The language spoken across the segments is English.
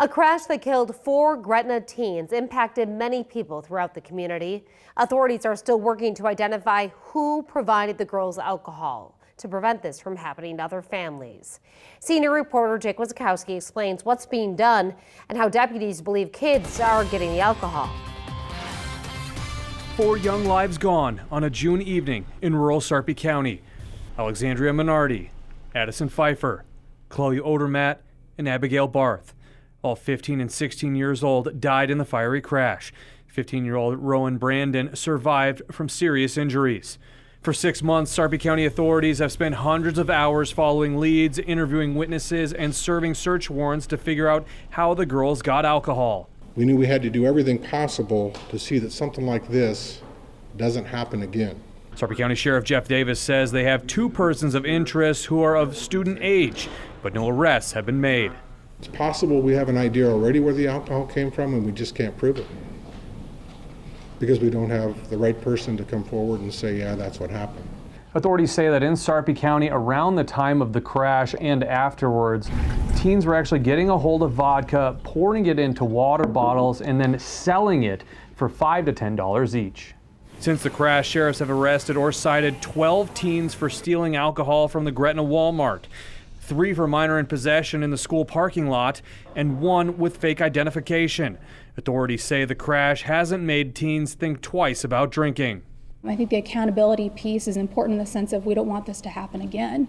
A crash that killed 4 Gretna teens impacted many people throughout the community. Authorities are still working to identify who provided the girls alcohol to prevent this from happening to other families. Senior reporter Jake Wazakowski explains what's being done and how deputies believe kids are getting the alcohol. 4 young lives gone on a June evening in rural Sarpy County. Alexandria Minardi, Addison Pfeiffer, Chloe Odermatt, and Abigail Barth. All 15 and 16 years old died in the fiery crash. 15-year-old Rowan Brandon survived from serious injuries. For 6 months, Sarpy County authorities have spent hundreds of hours following leads, interviewing witnesses, and serving search warrants to figure out how the girls got alcohol. We knew we had to do everything possible to see that something like this doesn't happen again. Sarpy County Sheriff Jeff Davis says they have 2 persons of interest who are of student age, but no arrests have been made. It's possible we have an idea already where the alcohol came from and we just can't prove it because we don't have the right person to come forward and say, yeah, that's what happened. Authorities say that in Sarpy County, around the time of the crash and afterwards, teens were actually getting a hold of vodka, pouring it into water bottles, and then selling it for $5 to $10 each. Since the crash, sheriffs have arrested or cited 12 teens for stealing alcohol from the Gretna Walmart, 3 for minor in possession in the school parking lot, and 1 with fake identification. Authorities say the crash hasn't made teens think twice about drinking. I think the accountability piece is important in the sense of we don't want this to happen again.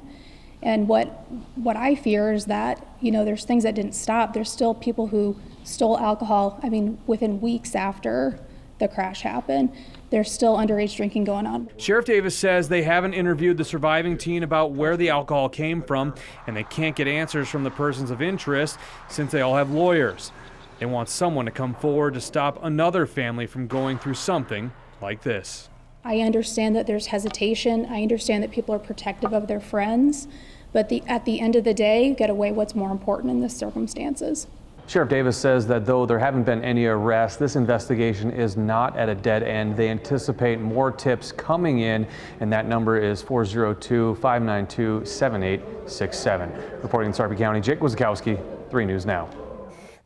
And what I fear is that, there's things that didn't stop. There's still people who stole alcohol, within weeks after the crash happened. There's still underage drinking going on. Sheriff Davis says they haven't interviewed the surviving teen about where the alcohol came from, and they can't get answers from the persons of interest since they all have lawyers. They want someone to come forward to stop another family from going through something like this. I understand that there's hesitation. I understand that people are protective of their friends, but at the end of the day, you got to weigh what's more important in this circumstances. Sheriff Davis says that though there haven't been any arrests, this investigation is not at a dead end. They anticipate more tips coming in, and that number is 402-592-7867. Reporting in Sarpy County, Jake Wazakowski, 3 News Now.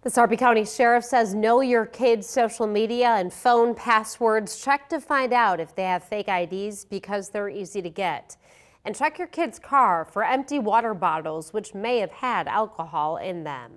The Sarpy County Sheriff says know your kids' social media and phone passwords. Check to find out if they have fake IDs because they're easy to get. And check your kid's car for empty water bottles which may have had alcohol in them.